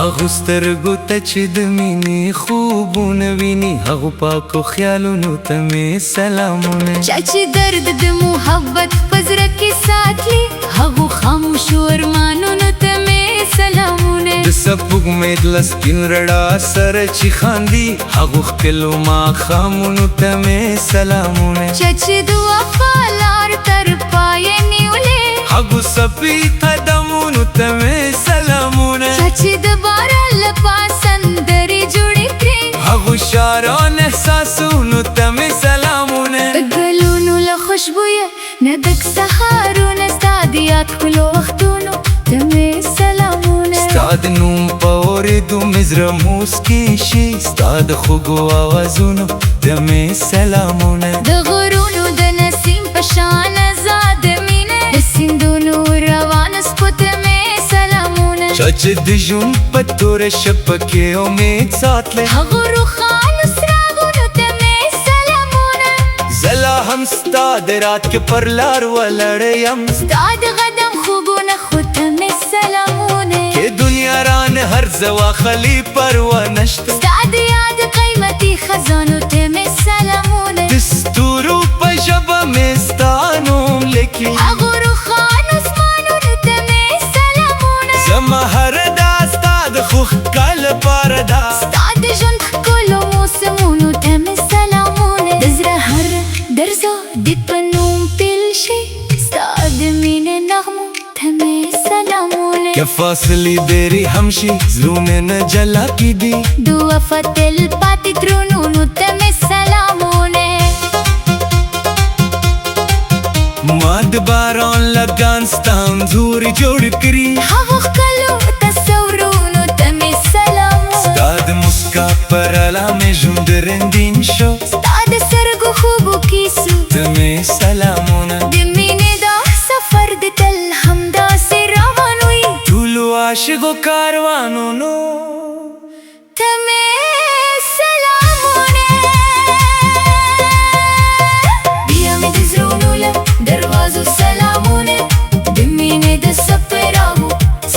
هغو سترګو ته چې د مینې خوبونه ویني، هغو پاکو خیالونو ته مې سلامونه. چا چې درد د محبت په زړه کې ساتلی، هغو خاموشو ارمانونو ته مې سلامونه. د سپوږمۍ د سپین رڼا سره چې خاندي، هغو ښکلو ماښامونو ته مې سلامونه. چا چې د وفا لار تر پایه نیولې، هغو سپي قدمونو ته مې سلامونه. چا چې د باران له پاسه سندرې جوړې کړې، هغو شاعران احساسونو ته مې سلامونه. د ګلونو له خوشبویه نه ډک سهارونه، ستا د یاد ښکلو وختونو ته مې سلامونه. ستا د نوم په اورېدو مې زړه موسکی شي، ستا د خوږو آوازونو ته مې سلامونه. د غرونو د نسیم په شان ازاد مینه، د سیندونو روانو سپو ته مې سلامونه. چا چې د ژوند په توره شپه کې امید ساتلی، هغو روښانو څراغونو ته مې سلامونه. زه لا هم ستا د رات کې پر لار ولاړه یم، ستا د قدم خوبونه خو ته مې سلامونه. که دنیا رانه هر ځه واخلي پروا نشته، ستا د یاد قیمتي خزانو ته مې سلامونه. د ستورو په ژبه مې ستا نوم لیکي، هغو روښانو اسمانونو ته مې سلامونه. زما هر دا ستا د ښو ښکار لپاره ده، ستا د ژوند ښکلو موسمونو ته مې سلامونه. د زړه هر درزا د په نوم پیل شي، ستا د مینې نغمو ته مې سلامونه. که فاصلې ډېرې هم شي زړونه نه جلا کېدي، د وفا تل پاتې ترونو ته مې سلامونه. ما د باران لګان ستا انځورې جوړ کړي، هغو ښکلو تصورونو ته مې سلامونه. ستا د مسکا پر اله مې ژوند رنګین شو، ستا د سترګو خوبو کیسو ته مې سلامونه. د مینې دا سفر د تل همداسې روان وي، ټولو عاشقو کاروانونو ته مې سلامونه. بیا مې د زړونو له دروازو سلامونه، د مینې د سپراغو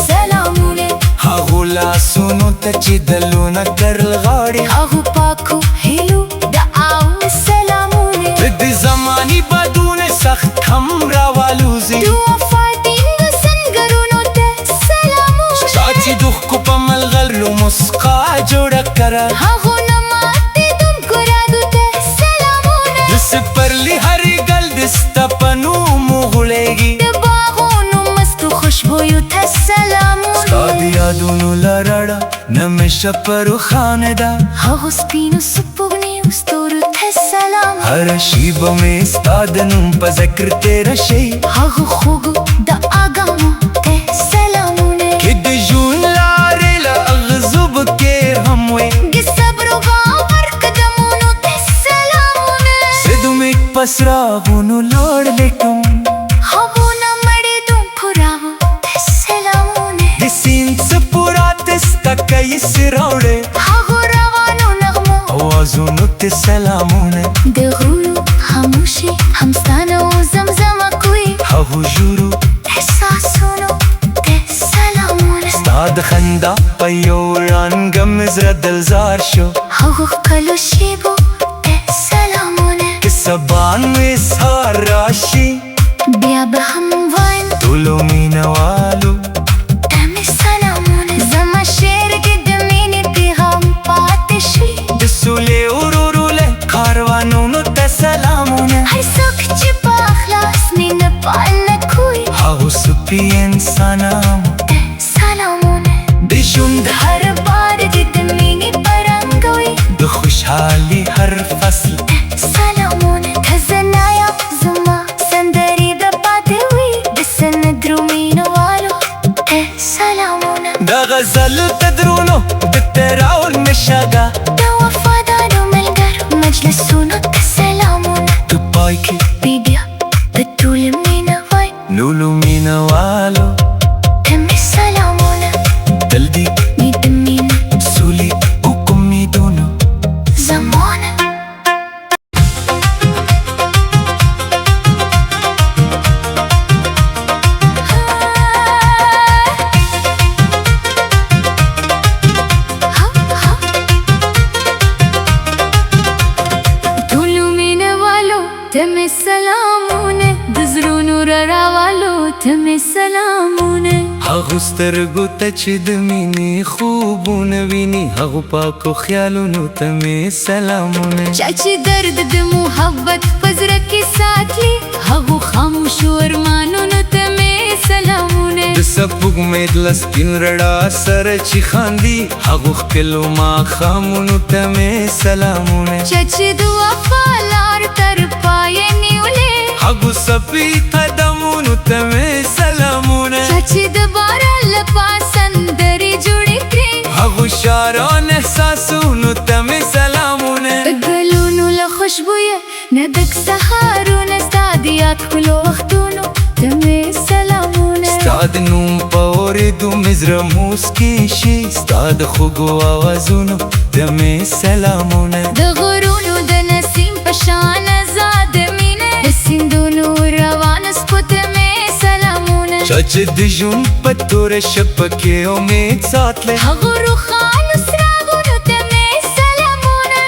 سلامونه. هغو لاسونو ته چې دلونه کرل غاړي، هغو پاکو هیلو دعاو سلامونه. د دې زمانې بادونه سخت هم راوالوزي، د وفا ټینګو سنګرونو ته سلامونه. چا چې د ښکو په ملغلرو مسکا جوړه کړه، هغو نه ماتېدونکو رادو ته سلامونه. د سپرلي هرې ګل د ستا په نوم غوړېږي، د باغونو مستو خوشبویو ته سلامونه. ستا د یادونو لرړه نه مې شپه روښانه ده، هغو سپینو سپوږمیو ستورو ته سلامونه. هره شیبه مې ستا د نوم په ذکر تېره شي، هغو خوږو دعاګانو ته سلامونه. که د ژوند لارې له اغزو به تېر هم وي، د صبر و باور قدمونو ته سلامونه. زه د امید په څراغونو لار لیکم، هغو نه مړېدونکو راهو ته سلامونه. د سیند څپو راته ستا کیسې راوړې، هغو روانو نغمو اوازونو ته سلامونه. د غرونو خاموشي هم ستا نه و زمزمه کوي، هغو ژورو احساسونو ته سلامونه. ستا د خندا په یو رنګ مې زړه دلزار شو، هغو ښکلو شیبو ته سلامونه. که سبا مې سهار راشي بیا به هم وایم ټولو مینهوالو ته مې سلامونه. زما شعر کې د مینې پیغام پاتې شي، د سولې ورورو له کاروانونو ته سلامونه. هر څوک چې په اخلاص مینه پالنه کوي، هغو سپي انسانانو ته سلامونه. د ژوند هر بار دې د مینې په رنګ وي، د خوشحالي هر فصل ته سلامونه. که زه نه یم زما سندرې به پاتې وي، د سندرو مینهوالو ته سلامونه. د غزل تدرونو د تراول نشاګه، د وفادارو ملګرو مجلسونو ته سلامونه. د پای کې بیا د ټول مینه وای، لولو مینهوالو ته مې سلامونه. تل دې مې د مینې سولې او امیدونو زمانه. سترګو ته چې د مینې خوبونه ویني هغو پاکو خیالونو ته مې سلامونه چا چې درد د محبت په زړه کې ساتلی هغو خاموشو ارمانونو ته مې سلامونه د سپوږمۍ د سپین رڼا سره چې خاندي هغو ښکلو ماښامونو ته مې سلامونه چا چې د وفا لار تر پایه نیولې هغو سپي قدمونو ته مې سلامونه چا چې د باران له پاسه سندرې جوړې کړې هغو شاعران احساسونو ته مې سلامونه د ګلونو له خوشبویه نه ډک سهارونه ستا د یاد ښکلو وختونو ته مې سلامونه ستا د نوم په اورېدو مې زړه موسکی شي ستا د خوږو آوازونو ته مې سلامونه د غرونو د نسیم په شان آزاد مینه د سیندونو روانو سپو ته مې سلامونه چا چې د ژوند په توره شپه کې امید ساتلی هغو روښانو څراغونو ته مې سلامونه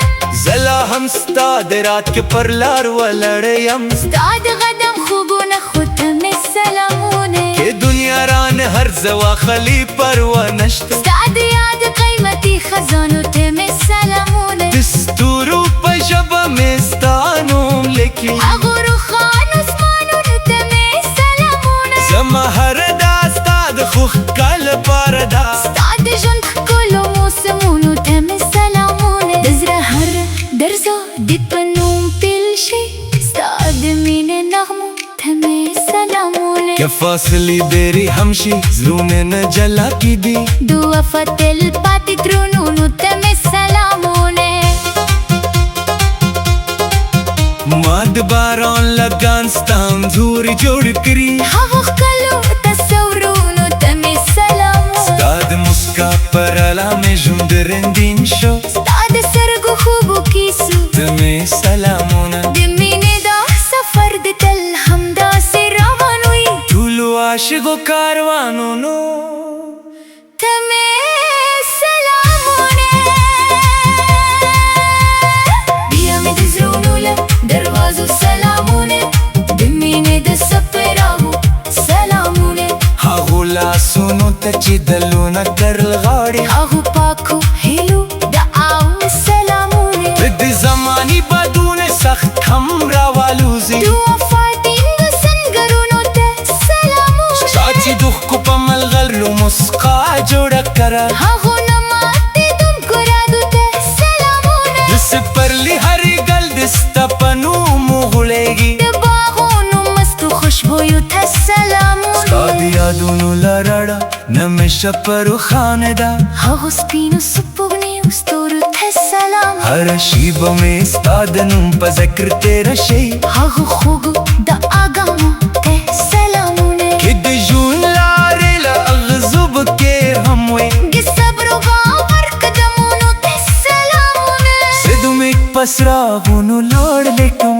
زه لا هم ستا د رات کې پر لار ولاړه یم ستا د قدم خوبونه خو ته مې سلامونه که دنیا رانه هر څه واخلي پروا نشته ستا د یاد قیمتي خزانو ته مې سلامونه د ستورو په ژبه مې ستا نوم لیکي هغو روښانو اسمانونو ته مې سلامونه زما هره دا ستا د ښو ښکار لپاره ده ستا د ژوند ښکلو موسمونو ته مې سلامونه د زړه هر درز و دید په نوم پیل شي ستا د مینې نغمو ته مې سلامونه که فاصلې ډېرې هم شي زړونه نه جلا کېږي د وفا تل پاتې ترونونو ته مې سلامونه ما د باران لګان ستا انځور جوړ کړي هغو ښکلو تصورونو ته مې سلامونه ستا د مسکا پر اله مې ژوند رنګین شو ستا د سترګو خوبو کیسو ته مې سلامونه د مینې دا سفر د تل همداسې روان وي ټولو عاشقو کاروانونو ته مې سلامونه بیا مې د زړونو له دروازو سلامونه د مینې د سپراغو سلامونه هغو لاسونو ته چې دلونه کرل غاړي هغو پاکو هیلو دعاو سلامونه د زماني بادونه سخت هم راوالوزي د وفا ټینګ سنګرونو ته سلامونه ستا چې د ښکو په ملغلرو مسکا جوړه کړه هغو نه ماتېدونکو رادو ته سلامونه د سپرلي هرې ګل د ستا په نوم غوړېږي د باغونو مستو خوشبویو ته سلامونه ستا د یادونو له رڼا نه مې شپه روښانه ده هغو سپینو سپوږمیو ستورو ته سلام هره شیبه مې ستا د نوم په ذکر تېره شي هغو خوږو دعاګانو ته سلامونه که د ژوند لارې له اغزوب کې هم وي د صبر و باور قدمونو ته سلامونه زه د امید په څراغونو لوړ لیکم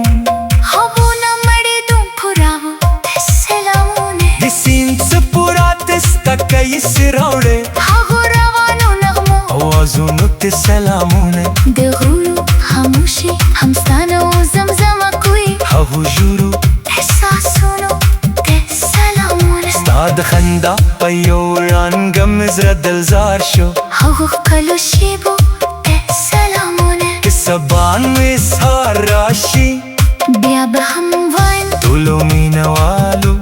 هغو نه مړېدونکو راهو ته سلامونه د سیند څپو راته ستا کیسې راوړې هغو روانو نغمو اوازونو ته سلامونه د غرونو خاموشي هم ستا نه و زمزمه کوي هغو ژورو احساسونو ته سلامونه ستا د خندا په یو رنګ مې زړه دلزار شو هغو ښکلو شیبو ته سلامونه که سبا مې سهار راشي بیا به هم وایم ټولو مینهوالو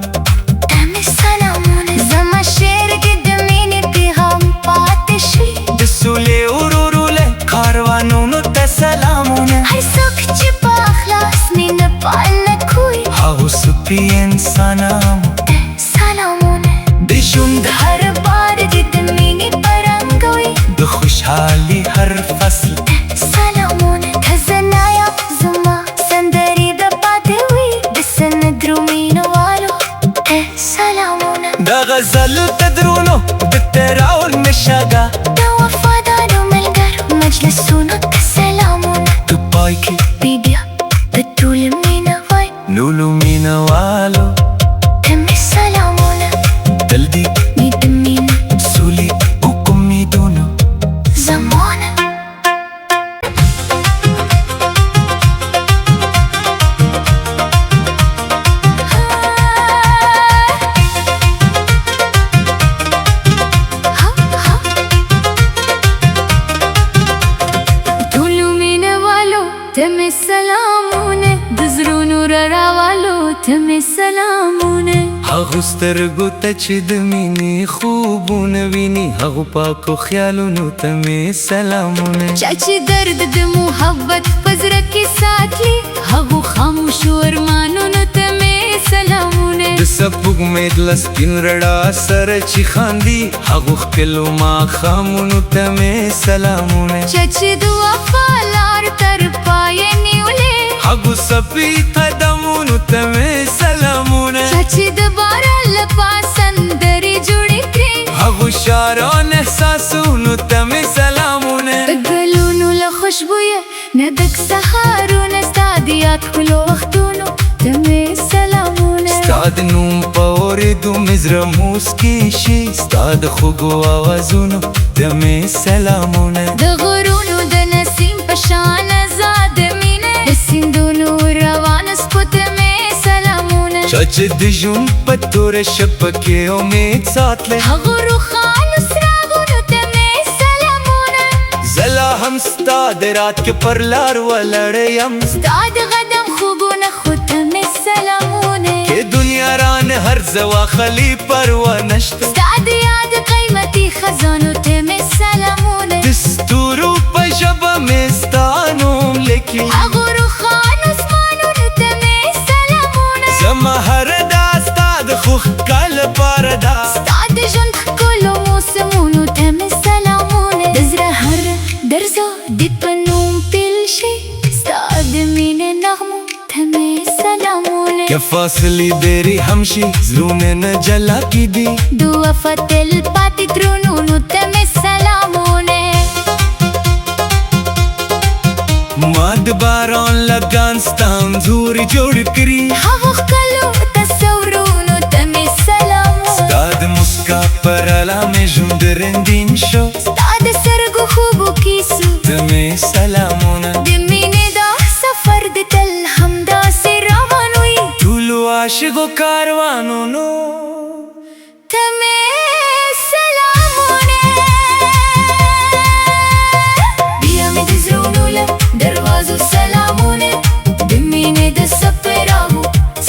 ته مې سلامونه زما شعر کې د مینې پیغام پاتې شي د سولې ورورو له کاروانونو ته سلامونه هر څوک چې په اخلاص مینه پالنه کوي هغو سپي انسانانو ته سلامونه د ژوند هر بار دې د مینې په رنګ وي د خوشحالي هر فصل ته سلامونه که زه نه یم زما سندرې به پاتې وي د سندرو مینهوالو ته سلامونه د غزلو تدرونو د تراول نشاګه د وفادارو ملګرو مجلسونو ته سلامونه د پای کې بیا د ټولو مینه وای لولو مینهوالو ته مې سلامونه تل دې مې د مینې سولې او امیدونو زمانه سلامونه هغو سترګو ته چې د مینې خوبونه ویني هغو پاکو خیالونو ته مې سلامونه چا چې درد د محبت په زړه کې ساتلی هغو خاموشو ارمانونو ته مې سلامونه د سپوږمۍ د سپین رڼا سره چې خاندي هغو ښکلو ماښامونو ته مې سلامونه چا چې د وفا لار تر پایه نیولې هغو سپي قدمونو ته مې سلامونه چا چې د باران له پاسه سندرې جوړې کړې هغو شاعرانو احساسونو ته مې سلامونه د ګلونو له خوشبویه نه ډک سهارونه ستا د یاد ښکلو وختونو ته مې سلامونه ستا د نوم په اورېدو مې زړه موسکی شي ستا د خوږو آوازونو ته مې سلامونه د غرونو د نسیم په شان آزاد مینه د سیندونو روانو سپو ته مې سلامونه چا چې د ژوند په توره شپه کې امید ساتلی هغو روښانو څراغونو ته مې سلامونه زه لا هم ستا د رات کې پر لار ولاړه یم ستا د قدم خوبونه خو ته مې سلامونه که دنیا رانه هر ځه واخلي پروا نشته ستا د یاد قیمتي خزانو ته مې سلامونه د ستورو په ژبه مې ستا نوم لیکي هغو روښانو اسمانونو ته مې سلامونه زما هره دا ستا د ښو ښکار لپاره ده ستا د ژوند ښکلو موسمونو ته مې سلامونه د زړه هر درز او دید په نوم پیل شي ستا د مینې نغمو ته مې سلامونه که فاصلې ډېرې هم شي زړونه نه جلا کېدي د وفا تل پاتې ترونونو ته مې سلامونه ما د باران لګان ستا انځورې جوړ کړي هغو ښکلو تصورونو ته مې سلامونه ستا د مسکا پر اله مې ژوند رنګین شو ستا د سترګو خوبو کیسو ته مې سلامونه د مینې دا سفر د تل همداسې روان وي ټولو عاشقو کاروانونو ته مې سلامونه بیا مې د زړونو له دروازو سلامونه د مینې د سپراغو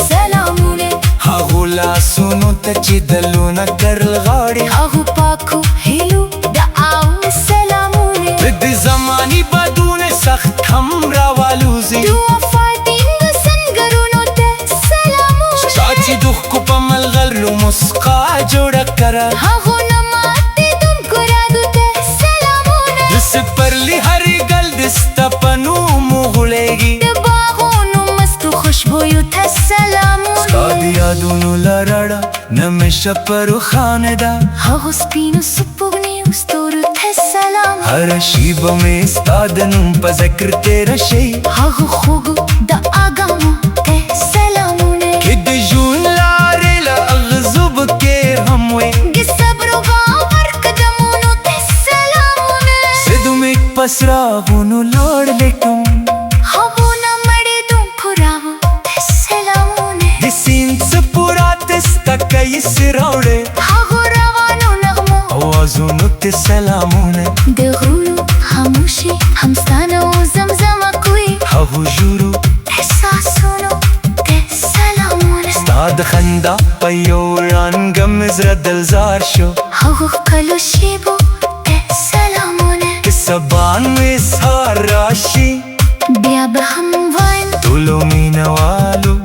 سلامونه هغو لاسونو ته چې دلونه کرل غاړي هغو پاکو هیلو دعاو سلامونه د دې زمانې بادونه سخت هم راوالوزي د وفا ټینګو سنګرونو ته سلامونه چا چې د ښکو په ملغلرو مسکا جوړه کړه هغو نه ماتېدونکو رادو ته سلامونه د سپرلي هرې ګل د ستا په نوم غوړېږي د باغونو مستو خوشبویو ته سلامونه ستا د یادونو لرړه نه مې شپه روښانه ده هغو سپینو سپوږمیو ستورو ته سلامونه هره شیبه مې ستا د نوم په ذکر تېره شي هغو خوږو دعاګانو ته سلامونه که د ژوند لارې له اغزو به کې هم وي د صبر و باور قدمونو ته سلامونه زه د امید په څراغونو لوړ لیکم هغو نه مړېدونکو راوو ته سلامونه د سیند څپو راته ستا کیسې راوړې هغو روانو نغمو اوازونو ته سلامونه د غرونو خاموشي هم ستا نه و زمزمه کوي هغو ژورو احساسونو ته سلامونه ستا د خندا په یو رنګ مې زړه دلزار شو هغو ښکلو شیبو ته سلامونه که سبا مې سهار راشي بیا به هم وایم ټولو مینهوالو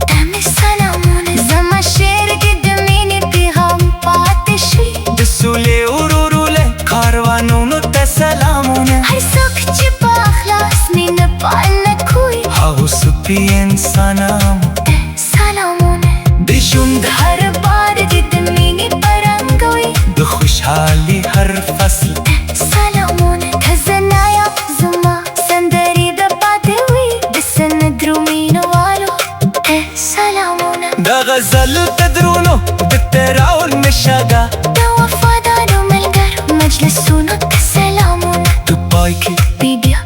ته مې سلامونه زما شعر کې د مینې پیغام پاتې شي د سولې ورورو له کاروانونو ته سلامونه هر څوک چې په اخلاص مینه پالنه کوي هغو سپي انسانانو ته سلامونه د ژوند هر بار دې د مینې په رنګ وي د خوشحالي هر فصل سلامونه که زه نه یم زما سندرې به پاتې وي د سندرو مینهوالو ته سلامونه د غزلو تدرونو د تراول مشاګه د وفادارو ملګرو مجلسونو ته سلامونه د پای کې بیا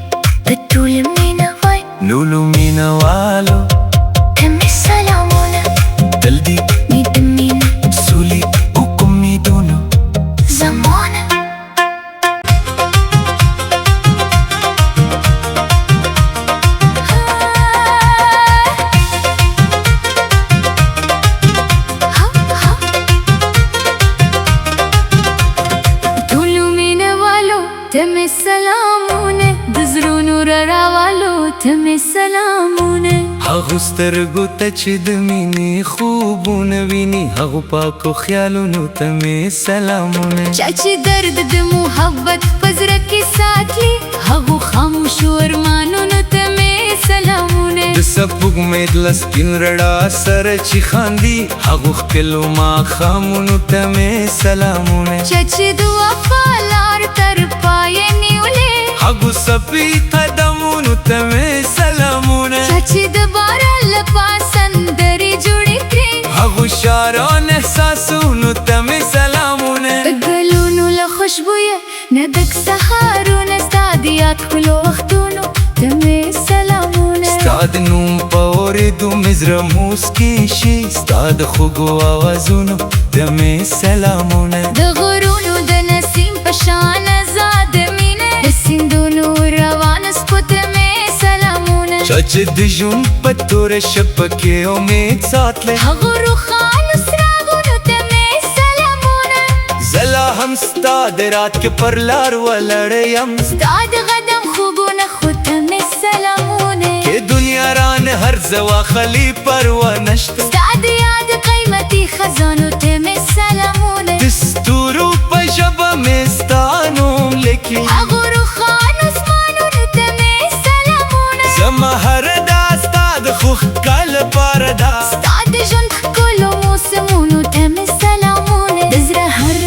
د ټول مینه وای لولو مینهوالو ته مې سلامونه تل دې مې د مینې سولې او امیدونو زمانه ته مې سلامونه د زړونو راوالو ته مې سلامونه هغو سترګو ته چې د مینې خوبونه ویني هغو پاکو خیالونو ته مې سلامونه چا چې درد د محبت په زړه کې ساتلی هغو خاموشو ارمانونو ته مې سلامونه د سپوږمۍ د سپین رڼا سره چې خاندي هغو ښکلو ماښامونو ته مې سلامونه چا چې د وفا لار تر پایه نیولې هغو سپي قدمونو ته مې سلامونه چا چې د باران له پاسه سندرې جوړې کړې هغو شاعران احساسونو ته مې سلامونه د ګلونو له خوشبویه نه ډک سهارونه ستا د یاد ښکلو وختونو ته مې سلامونه ستا د نوم په اورېدو مې زړه موسکی شي ستا د خوږو آوازونو ته مې سلامونه د غرونو د نسیم په شان آزاد مینه د سیندونو روانه سپو ته مې سلامونه چا چې د ژوند په توره شپه کې امید ساتلی هغو روښانو څراغونو ته مې سلامونه زه لا هم ستا د رات کې پر لار ولاړه یم ستا د قدم خوبونه خو ته مې سلامونه که دنیا رانه هر څه واخلي پروا نشته ستا د یاد قیمتي خزانو ته مې سلامونه د ستورو په ژبه مې ستا نوم لیکي هغو روښانو اسمانونو ته مې سلامونه زما هره دا ستا د ښو ښکار لپاره ده ستا د ژوند ښکلو موسمونو ته مې سلامونه د زړه هر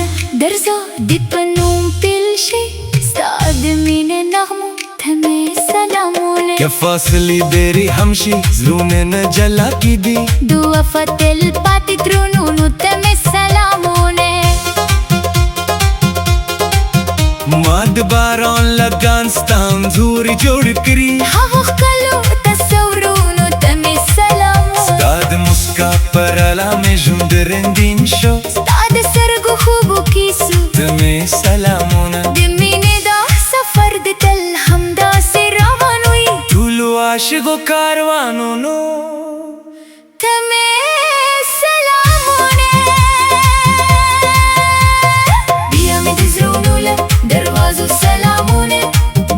درزو د په نوم پیل شي ستا د مینې نغمو ته مې سلامونه که فاصلې ډېرې هم شي زړونه نه جلا کېدي د وفا تل پاتې ترونو ته مې سلامونه ما د باران لګان ستا انځور جوړ کړي هغو ښکلو تصورونو ته مې سلامونه ستا د مسکا پر اله مې ژوند رنګین شو ستا د سترګو خوبو کیسو ته مې سلامونه د مینې دا سفر د تل همداسې روان وي ټولو عاشقو کاروانونو ته مې سلامونه بیا مې د زړونو له دروازو سلامونه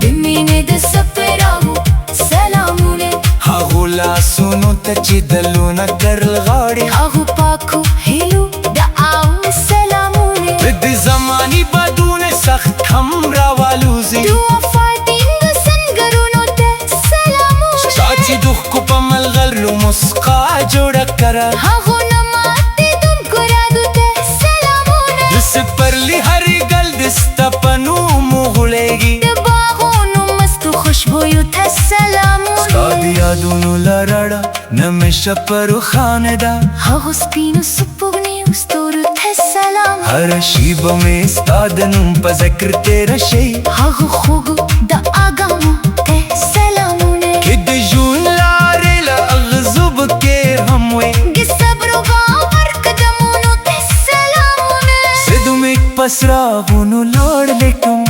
د مینې د سپراغو سلامونه هغو لاسونو ته چې دلونه کرل غاړي هغو پاکو هیلو دعاو سلامونه د زماني بادونه سخت هم راوالوزي د وفا ټینګو سنګرونو ته سلامونه چا چې د ښکو په ملغلرو مسکا جوړه کړه هغو نه ماتېدونکو رادو ته سلامونه د سپرلي هرې ګل د ستا په نومو غوړېږي د باغونو مستو خوشبویو ته سلامونه ستا د یادونو لرړه نمیشه په روښانه ده هغو سپینو سپوږمیو ستورو ته سلام هره شیبه مې ستا د نوم په ذکر تېره شي هغو خوږو د اګانو ته سلامونه که د ژوند لارې له اغزوب کې هم وي د صبر و باور قدمونو ته سلامونه زه د میک په څراغونو لوړ لیکم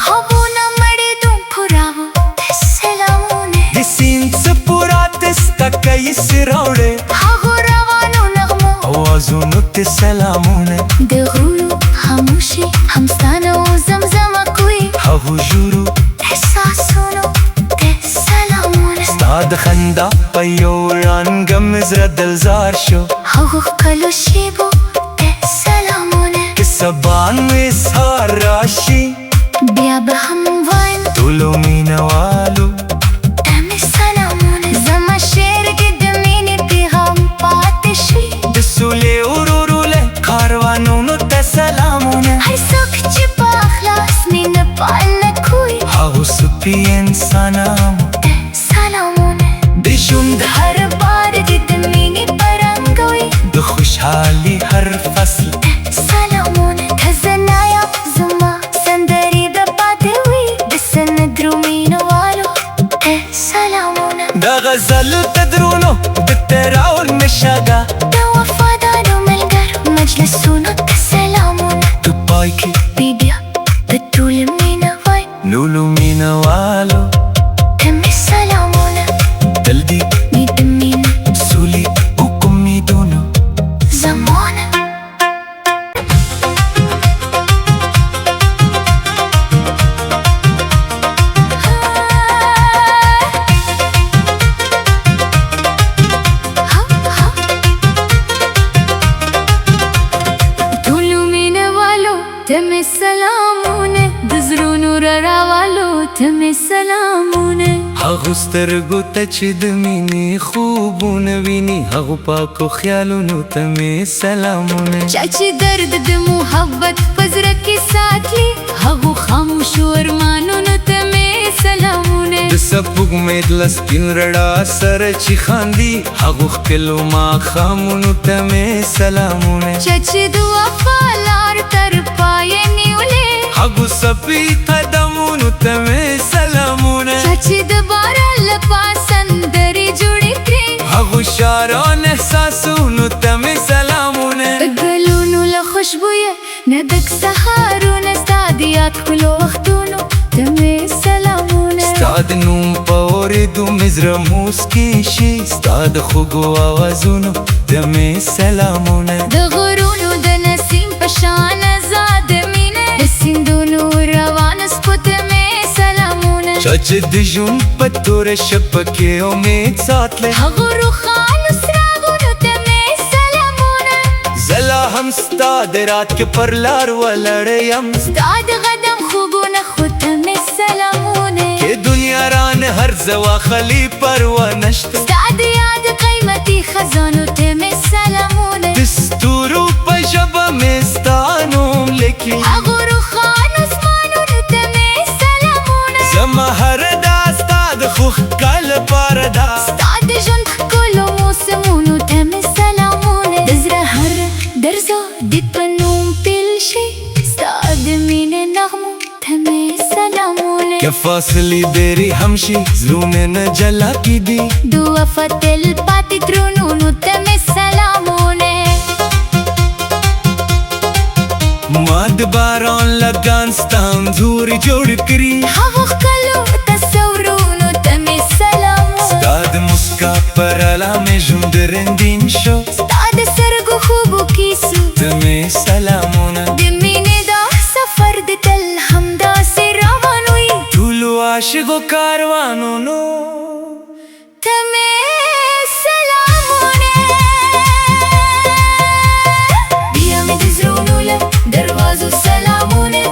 هغو نه مړېدونکو راوو ته سلامونه د سیند څپو راته ستا کیسې راوړې هغو روانو نغمو اوازونو ته سلامونه د غرونو خاموشي هم ستا نه و زمزمه کوي هغو ژورو احساسونو ته سلامونه ستا د خندا په یو رنګه مې زړه دلزار شو هغو ښکلو شیبو ته سلامونه که سبا مې سهار راشي بیا به هم وایم ټولو مینهوالو ته مې سلامونه زما شعر کې د مینې پیغام پاتې شي د سولې ورورو له کاروانونو ته سلامونه هر څوک چې په اخلاص مینه پالنه کوي هغو سپي انسانانو ته سلامونه د ژوند هر بار دې د مینې په رنګ وي د خوشحالي هر فصل ته سلامونه ته زنا یم زما سندرې به پاتې وي د سندرو مینهوالو ته سلامونه د غزل تدرونو د تراول نشاده د وفادارو ملګرو مجلسونو ته سلامونه په پای کې بیا د ټولو مینه وای لولو مینهوالو ته مې سلامونه تل دې مې د مینې سولې او امیدونو زمانه ته مې سلامونه هغو سترګو ته چې د مینې خوبونه ویني هغو پاکو خیالونو ته مې سلامونه چا چې درد د محبت په زړه کې ساتي هغو خاموشو ارمانونو ته مې سلامونه د سپوږمۍ د سپین رڼا سره چې خاندي هغو ښکلو ماښامونو ته مې سلامونه چا چې د وفا لار تر پایه نیولې هغو سپي قدمونو ته مې سلامونه چا چې د باران له پاسه سندرې جوړې کړې هغو شاعران احساسونو ته مې سلامونه د ګلونو له خوشبویه نه ډک سهارونه ستا د یاد ښکلو وختونو ته مې سلامونه ستا د نوم په اورېدو مې زړه موسکی شي ستا د خوږو آوازونو ته مې سلامونه د غرونو د نسیم په شان آزاد مینه د سیندونو روانو سپو ته مې سلامونه چا چې د ژوند په توره شپه کې امید ساتلی هغو روښانو څراغونو ته مې سلامونه زه لا هم ستا د رات کې پر لار ولاړه یم ستا د قدم خوبونه خو ته مې سلامونه که دنیا رانه هر زوا خلی پروا نشته ستا د یاد قیمتي خزانو ته مې سلامونه د ستورو په ژبه مې ستا نوم لیکي هغو روښانو اسمانونو ته مې سلامونه زما هره دا ستا د ښو ښکار لپاره ده ستا د ژوند ښکلو موسمونو ته مې سلامونه د زړه هر درز دې په نوم پیل شي ستا د مینې نغمو ته مې سلامونه که فاصلې ډېرې هم شي زړونه نه جلا کېدي د وفا تل پاتې ترونونو ته مې سلامونه ما د باران لګان ستا انځورې جوړ کړي هغو ښکلو تصورونو ته مې سلامونه ستا د مسکا پر اله مې ژوند رنګین شو ستا د سترګو خوبو کیسو ته مې سلامونه د مینې دا سفر د تل همداسې روان وي ټولو عاشقو کاروانونو ته مې سلامونه بیا مې د زړونو له دروازو سلامونه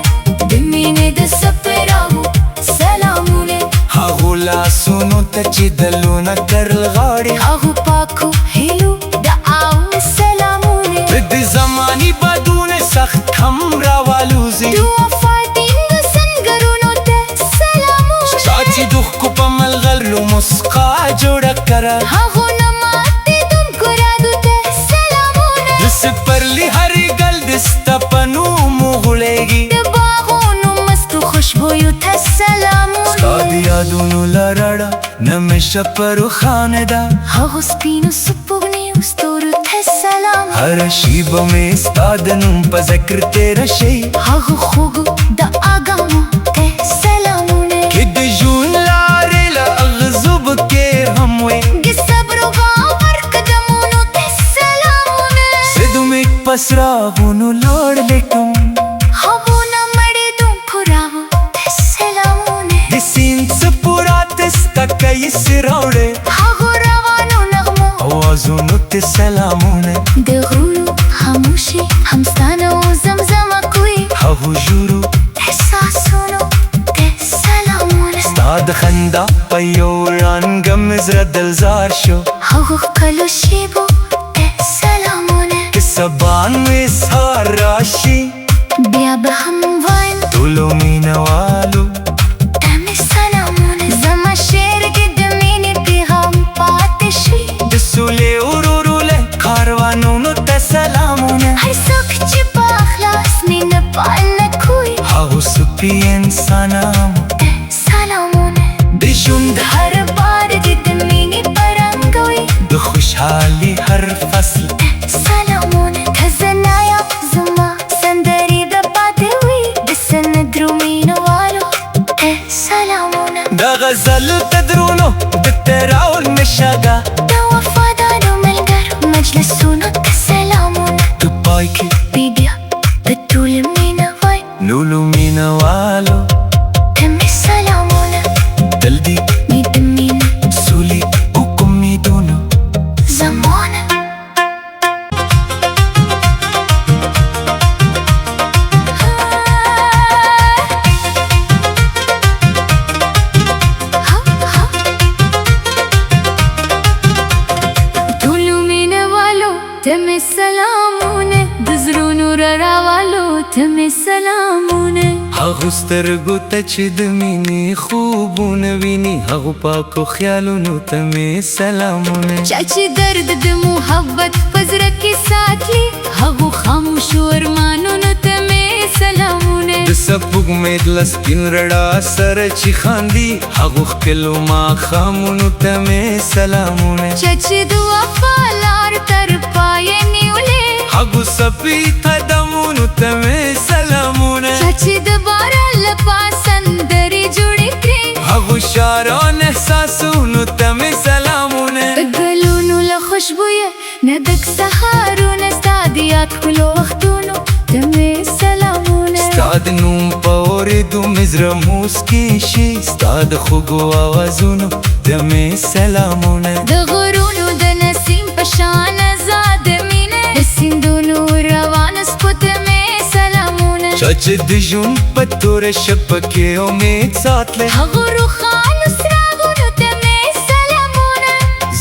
د مینې د سفراغو سلامونه هغو لاسونو ته چې دلونه ترل غاړي هغو پاکو هیلو دعاو سلامونه د زماني بادونه سخت هم راوالوزي د وفا ټینګو سنګرونو ته سلامونه چا چې د ښکو په ملغلرو مسکا جوړه کړه هغو نه ماتېدونکو رادو ته سلامونه د سپرلي هرې ګل د ستا په نومو غوړېږي د باغونو مستو خوشبویو ته سلامونه ستا د یادونو لرړه نمیشه په روښانه ده هغو سپینو سپوږمیو ستورو ته سلام هره شیبه مې ستا د نوم په ذکر تېره شي هغو خوږو دعاګانو ته سلامونه که د ژوند لارې له اغزوبو تېر هم وي د صبر و باور قدمونو ته سلامونه زه د امید په څراغونو لوړ لیکم هغو نه مړېدونکو راهو ته سلامونه د سیند څپو راته سککۍ سې راوړې هغو روانو نغمو اوازونو ته سلامونه د غرونو خاموشي هم ستا نه و زمزمه کوي هغو ژورو احساسونو ته سلامونه ستا د خندا په یو رنګه مې زړه دلزار شو هغو ښکلو شیبو ته سلامونه که سبا مې سهار راشي بیا به هم وایم ټولو مینهوالو ته مې سلامونه زما شعر کې د مینې پیغام پاتې شي د سولې ورورو له کاروانونو ته سلامونه هر څوک چې په اخلاص مینه پالنه کوي هغو سپي انسانانو ته سلامونه د ژوند هر بار دې د مینې په رنګ وي د خوشحالي هر فصل ته سلامونه که زه نه یم زما سندرې به پاتې وي د سندرو مینهوالو ته سلامونه د غزل تدرونو د تراول نشاګه د وفادارو ملګرو مجلسونو ته سلامونه په پای کې بیا د ټول مینه وای نولو مینهوالو ته مې سلامونه تل دې مې د مینې سولې او امیدونو زمانه پاکو سترګو ته چې د مینې خوبونه ویني هغو پاکو خیالونو ته مې سلامونه چا چې درد د محبت په زړه کې ساتي هغو خاموشو ارمانونو ته مې سلامونه د سپوږمۍ د سپین رڼا سره چې خاندي هغو ښکلو ماښامونو ته مې سلامونه چا چې د وفا لار تر پایه نیولې هغو سپي قدمونو ته مې سلامونه چا چې د باران له پاسه سندرې جوړې کړې هغو شاعران احساسونو ته مې سلامونه د ګلونو له خوشبویه نه ډک سهارونه ستا د یاد ښکلو وختونو ته مې سلامونه ستا د نوم په اورېدو مې زړه موسکی شي ستا د خوږو آوازونو ته مې سلامونه د غرونو د نسیم په شان ازاد مینه د سیندونو روانه سپو ته مې سلامونه چا چې د ژوند په توره شپه کې امید ساتلی هغو روښانو څراغونو ته مې سلامونه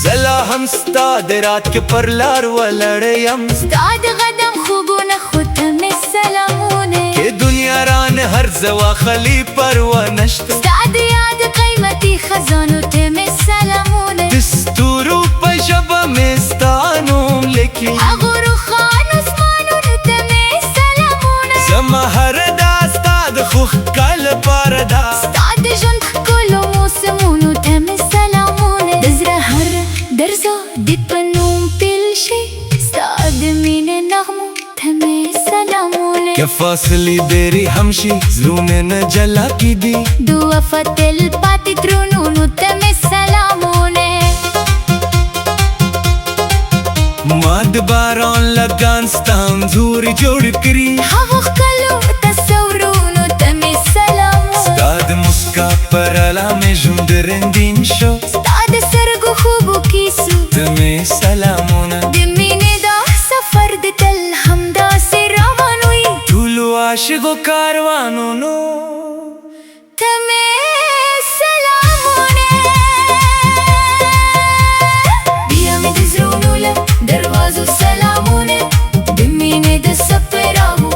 زه لا هم ستا د رات کې پر لار ولاړه یم ستا د قدم خوبونه خو ته مې سلامونه که دنیا رانه هر ځه واخلي پروا نشته ستا د یاد قیمتي خزانو ته مې سلامونه د ستورو په ژبه مې ستا نوم لیکي هغو روښانو اسمانونو ته مې سلامونه زما هره دا ستا د ښو ښکار لپاره ده ستا د ژوند ښکلو موسمونو ته مې سلامونه د زړه هر درزا د په نوم پیل شي ستا د مینې نغمو ته مې سلامونه که فاصلې ډېرې هم شي زړونه نه جلا کېدي د وفا تل پاتې ترونو ته مې سلامونه ما د باران لګان ستا انځور جوړ کړي هغو ښکلو تصورونو ته مې سلامونه ستا د مسکا پر اله مې ژوند رنګین شو ستا د سترګو خوبو کیسو ته مې سلامونه د مینې دا سفر د تل همداسې روان وي ټولو عاشقو کاروانونو ته مې سلامونه بیا مې د زړونو له دروازو سلامونه د مینې د سفراغو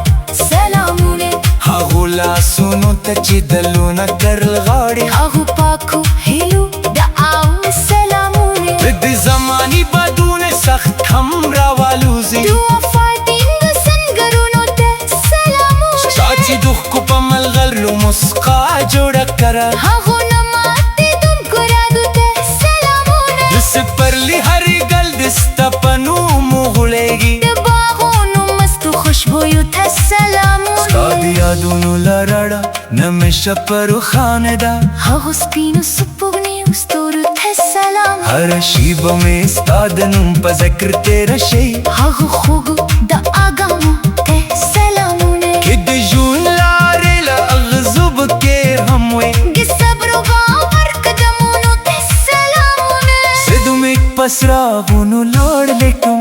سلامونه هغو لاسونو ته چې دلونه کرل غاړي هغو پاکو هیلو دعاو سلامونه د دې زماني بادونه سخت هم راوالوزي د وفا دین د سنګرونو ته سلامونه چا چې د ښکو په ملغلرو مسکا جوړه کړه هغو نه ماتېدونکو رادو ته سلامونه د سپرلي هرې ګل د ستا په نوم غوړېږي د باغونو مستو خوشبویو ته سلامونه ستا د یادونو لرړه نمیشه په روښانه ده هغو سپینو سپوږمیو ستورو ته سلام هره شیبه مې ستا د نوم په ذکر تېره شي هغو خوږو د اګانو ته سلامونه که د ژوند لارې له اغزو به کې هم وې د صبر و باور قدمونو ته سلامونه زه د امید په څراغونو لوړ لیکم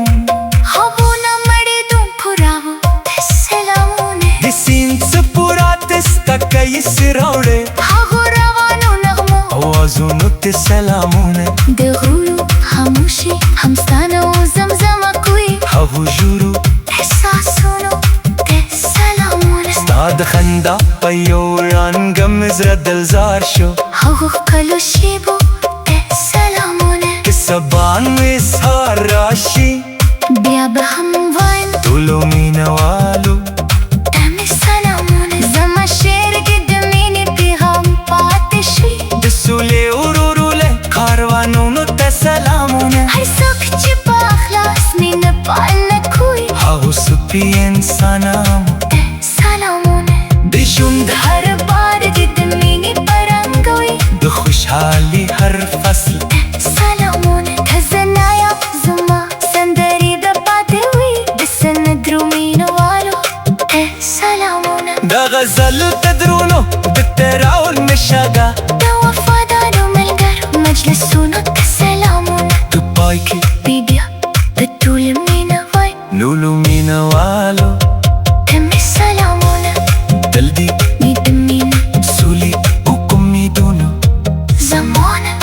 هغو نه مړېدونکو راوو ته سلامونه د سیند څپو راته ستا کیسې راوړې هغو روانو نغمو اوازونو ته سلامونه د غرونو خاموشي هم ستا نه و زمزمه کوي هغو ژورو احساسونو ته سلامونه ستا د خندا په یو رنګ مې زړه دلزار شو هغو ښکلو شیبو ته سلامونه که سبا نوې سهار راشي بیا به هم وایم ټولو مینهوالو ته مې سلامونه زما شعر کې د مینې پیغام پاتې شي د سولې ورورو له کاروانونو ته سلامونه هر څوک چې په اخلاص مینه پالنه کوي هغو سپي انسانانو ته سلامونه د ژوند هر بار دې د مینې په رنګ وي د خوشحالي هر فصل سلامونه ته زه یم زما سندرې به پاتې وي د سندرو مینهوالو ته سلامونه د غزلو تدرونو د تراول نشاګه د وفادارو ملګرو مجلسونو ته سلامونه په پای کې بیا د ټول مینه وای لولو مینهوالو ته مې سلامونه تل دې مې د مینې سولې او امیدونو زمانه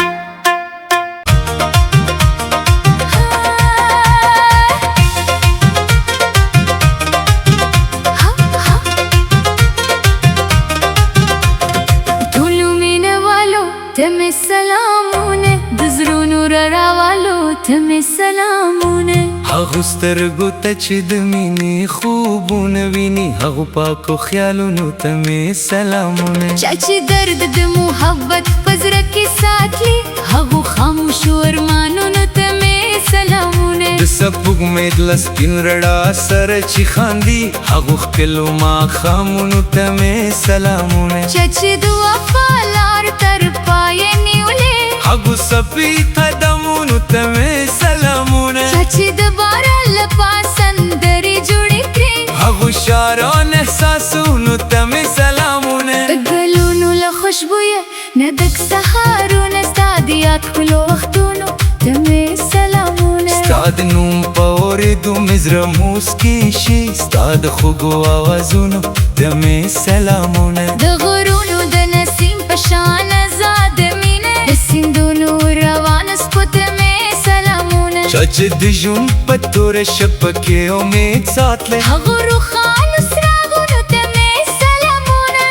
تمه سلامونه هغو سترګو ته چې د مینې خوبونه ویني هغو پاکو خیالونو ته مې سلامونه چا چې درد د محبت په زړه کې ساتلی هغو خاموشو ارمانونو ته مې سلامونه د سپوږمۍ د سپین رڼا سره چې خاندي هغو ښکلو ماښامونو ته مې سلامونه چا چې د وفا لار تر پایه نیولې هغو سپي قدمونو ته مې سلامونه چا چې د باران له پاسه سندرې جوړې کړې هغو شاعران احساسونو ته مې سلامونه د ګلونو له خوشبویه نه ډک سهارونه ستا د یاد ښکلو وختونو ته مې سلامونه ستا د نوم په اورېدو مې زړه موسکی شي ستا د خوږو آوازونو ته مې سلامونه د غرونو د نسیم په شان آزاد مینه د سیندونو روانو سپو ته مې سلامونه چا چې د ژوند په توره شپه کې امید ساتلی هغو روښانو څراغونو ته مې سلامونه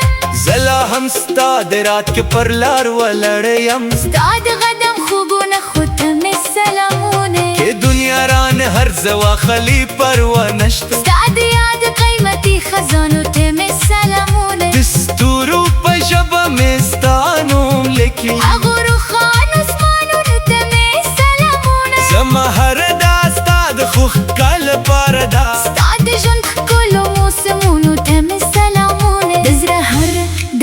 زه لا هم ستا د رات کې پر لار ولاړه یم ستا د قدم خوبونه خو ته مې سلامونه که دنیا رانه هر زوا خلی پروا نشته ستا د یاد قیمتي خزانو ته مې سلامونه د ستورو په ژبه مې ستا نوم لیکي هغو روښانو اسمانونو ته مې سلامونه زما هره دا ستا د ښو ښکار لپاره ده ستا د ژوند ښکلو موسمونو ته مې سلامونه د زړه هر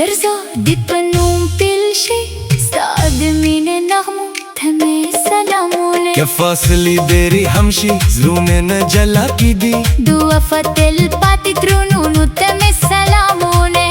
درز دې په نوم پیل شي ستا د مینې نغمو ته مې سلامونه که فاصلې ډېرې هم شي زړونه نه جلا کېدي د وفا تل پاتې ترونونو ته مې سلامونه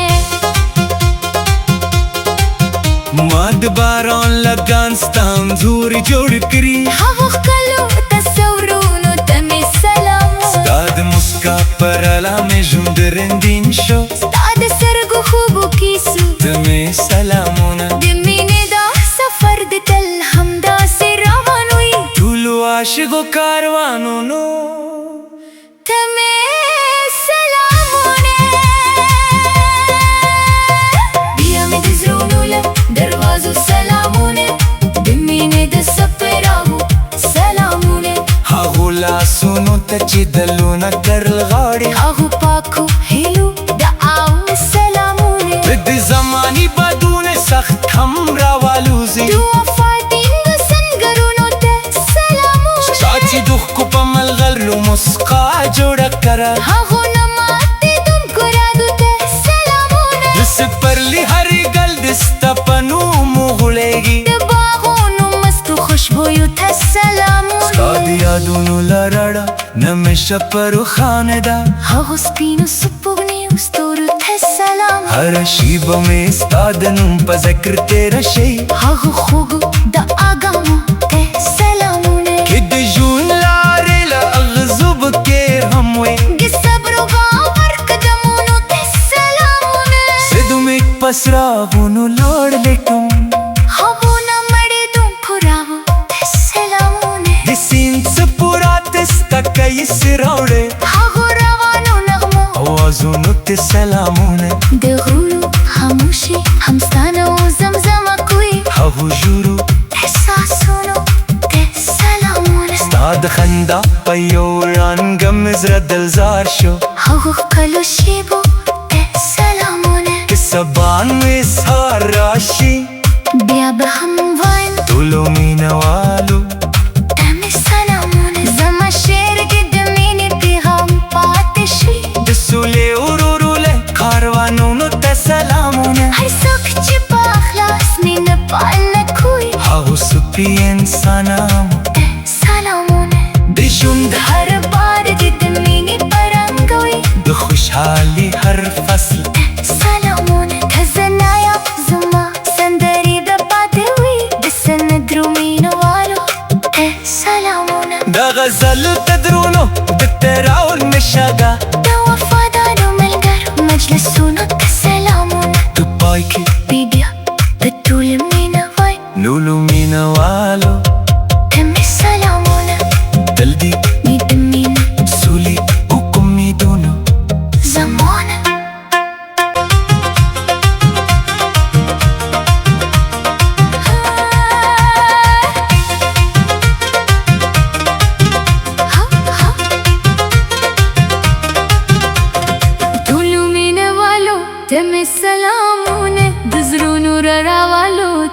ما د باران لګان ستا انځورې جوړ کړي هغو ښکلو تصورونو ته مې سلامونه ستا د مسکا پر اله مې ژوند رنګین شو ستا د سترګو خوبو کیسو ته مې سلامونه د مینې دا سفر د تل همداسې روان وي ټولو عاشقو کاروانونو ته مې سلامونه بیا مې د زړونو له دروازو سلامونه د مینې د سپراغو سلامونه هغو لاسونو ته چې دلونه کرل غاړي هغو پاکو هیلو دعاو سلامونه د زماني بادونه سخت هم راوالوزي د وفا ټینګو سنګرونو ته سلامونه چا چې د ښکو په ملغلرو مسکا جوړه کړه هغو نه ماتېدونکو رادو ته سلامونه د سپرلي هرې ګل د ستا په نوم غوړېږي د باغونو مستو خوشبویو ته سلامونه ستا د یادونو لرړه نمیشه په روښانه ده هغو سپینو سپوږمیو ستورو ته سلام هره شیبه مې ستا د نوم په ذکر تېره شي هغو خوږو دعاګانو ته سلامونه که د ژوند لارې له اغزو کې هم وي د صبر و باور قدمونو ته سلامونه زه د امید په څراغونو لوړ لیکم هغو نه مړېدونکو راهو ته سلامونه د سیند څپو راته ستا کیسې راوړې هغو روانو نغمو اوازونو ته سلامونه د غرونو خاموشي هم ستا نه و زمزمه کوي هغو ژورو احساسونو ته سلامونه ستا د خندا په یو رنګ مې زړه دلزار شو هغو ښکلو شیبو ته سلامونه که سبا مې سهار راشي بیا به هم وایم ټولو مینهوالو ته مې سلامونه زما شعر کې د مینې پیغام پاتې شي د سولې ورورو له کاروانونو ته سلامونه هر څوک چې په اخلاص مینه پالنه کوي هغو سپي انسانانو ته سلامونه د ژوند هر بار دې د مینې په رنګ وي د خوشحالي هر فصل ته سلامونه ته زه یم زما سندرې به پاتې وي د سندرو مینهوالو ته سلامونه د غزل تدرونو د تراور نشاګه د وفادارو ملګرو مجلسونو ته سلامونه تو پای کې بیا د ټول مینه وای لولو مینهوالو ته مې سلامونه تل دې مې د مینې سولې او امیدونو زمانه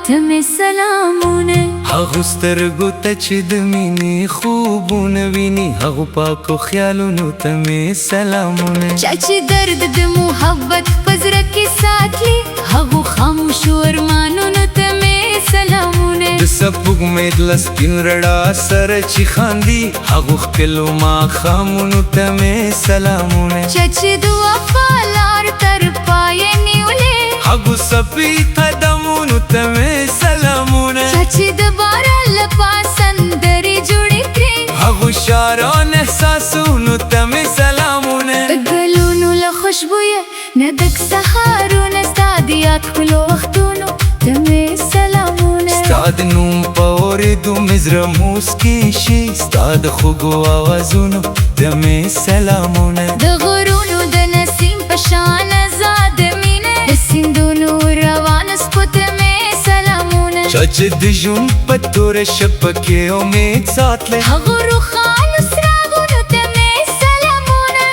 ته مې سلامونه. هغو سترګو ته چې د مینې خوبونه ویني، هغو پاکو خیالونو ته مې سلامونه. چا چې درد د محبت په زړه کې ساتي، هغو خاموشو ارمانونو ته مې سلامونه. د سپوږمۍ د سپین رڼا سره چې خاندي، هغو ښکلو ماښامونو ته مې سلامونه. چا چې د وفا لار تر پایه نیولې، هغو سپي قدمونو ته مې سلامونه. چا چې د باران له پاسه سندرې جوړې کړې، هغو شاعران احساسونو ته مې سلامونه. د ګلونو له خوشبویه نه ډک سهارونه، ستا د یاد ښکلو وختونو ته مې سلامونه. ستا د نوم په اورېدو مې زړه موسکی شي، ستا د خوږو آوازونو ته مې سلامونه. د غرونو د نسیم په شان آزاد مینه، د سیندونو روانو سپو ته مې سلامونه. چا چې د ژوند په توره شپه کې امید ساتلی، هغو روښانو څراغونو ته مې سلامونه.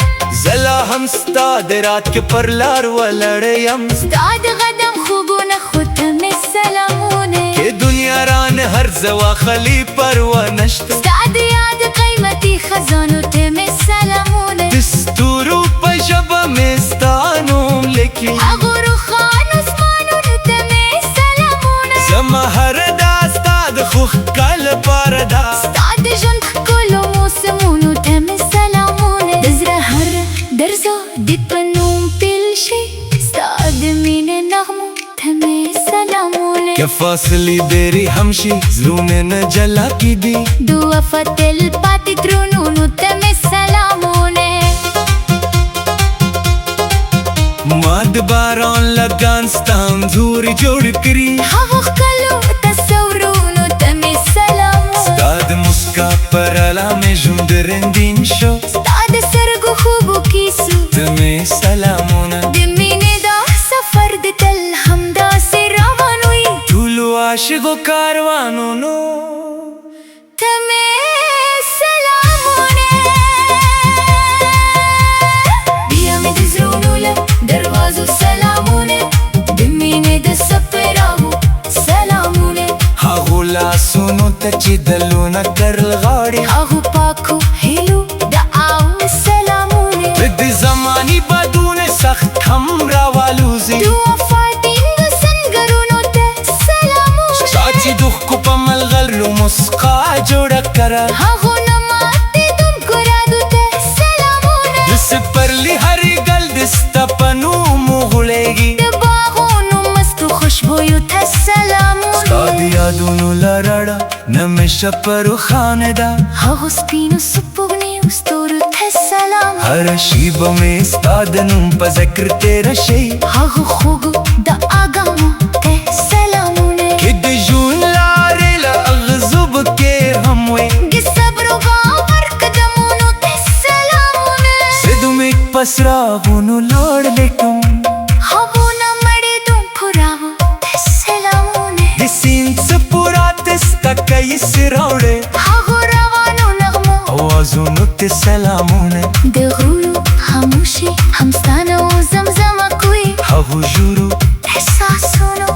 زه لا هم ستا د رات کې پر لار ولاړه یم، ستا د قدم خوبونه خو ته مې سلامونه. که دنیا رانه هر ځه واخلي پروا نشته، ستا د یاد قیمتي خزانو ته مې سلامونه. د ستورو په ژبه مې ستا نوم لیکي، هغو روښانو اسمانونو ته مې سلامونه. زما هره دا ستا د ښو ښکار لپاره ده، ستا د ژوند ښکلو موسمونو ته مې سلامونه. د زړه هر درزا د په نوم پیل شي، ستا د مینې نغمو ته مې سلامونه. که فاصلې ډېرې هم شي زړونه نه جلا کېدي، د وفا تل پاتې ترونو ته مې سلامونه. ما د باران لګان ستا انځورې جوړ کړي، هغو ښکلو تصورونو ته مې سلامونه. ستا د مسکا پر اله مې ژوند رنګین شو، ستا د سترګو خوبو کیسو ته مې سلامونه. د مینې دا سفر د تل همداسې روان وي، ټولو عاشقو کاروانونو ته مې سلامونه. بیا مې د زړونو له دروازو سلامونه، د مینې د سپراغو سلامونه. هغو لاسونو ته چې دلونه کرل غاړي، هغو پاکو هیلو دعاو سلامونه. د زماني بادونه سخت هم راوالوزي، د وفا ټینګ سنګرونو ته سلامونه. چا چې د ښکو په ملغلرو مسکا جوړه کړه، هغو نه ماتېدونکو رادو ته سلامونه. د سپرلي هرې ګل د ستا په نوم غوړېږي، د باغونو مستو خوشبویو ته سلامونه. ستا د یادونو لرړه نمیشه په روښانه ده، هغو سپینو سپوږمیو ستورو ته سلامونه. هره شیبه مې ستا د نوم په ذکر تېره شي، هغو خوږو دعاګانو ته سلامونه. که د ژوند لارې له اغزوب کې هم وي، د صبر و باور قدمونو ته سلامونه. زه د امید په څراغونو لوړ لیکم، هغو نه مړېدونکو راهو ته سلامونه. د سیند څپورات ستا کیسې راوړې، هغو روانو نغمو اوازونو ته سلامونه. د غرونو خاموشي هم ستا نه و زمزمه کوي، هغو ژورو احساسونو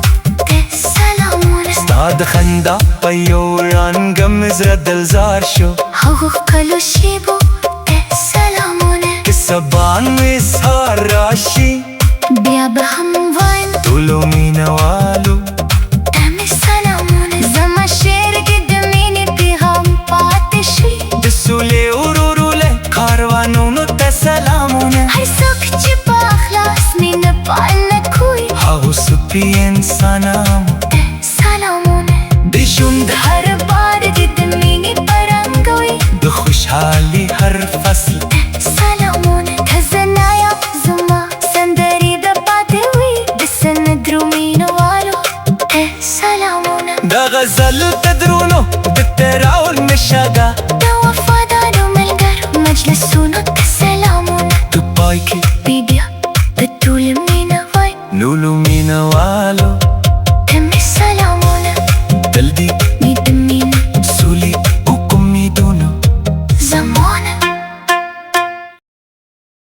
ته سلامونه. ستا د خندا په یو رنګه مې زړه دلزار شو، هغو ښکلو شیبو ته سلامونه. که سبا مې سهار راشي، بیا به هم وایم ټولو مینهوالو ته مې سلامونه. زما شعر کې د مینې پیغام پاتې شي، د سولې ورورو له کاروانونو ته سلامونه. هر څوک چې په اخلاص مینه پالنه کوي، هغو سپي انسانانو ته سلامونه. د ژوند هر بار چې د مینې په رنګ وي، د خوشحالي هر فصل ته سلامونه. که زه نه یم زما سندرې به پاتې وي، د سندرو مینهوالو ته سلامونه. د غزل تدرونو د تراول نشاګه، د وفادارو ملګرو مجلسونو ته سلامونه. تو پای کې بیا د ټولو مینه وای، لولو مینهوالو ته مې سلامونه. تل دې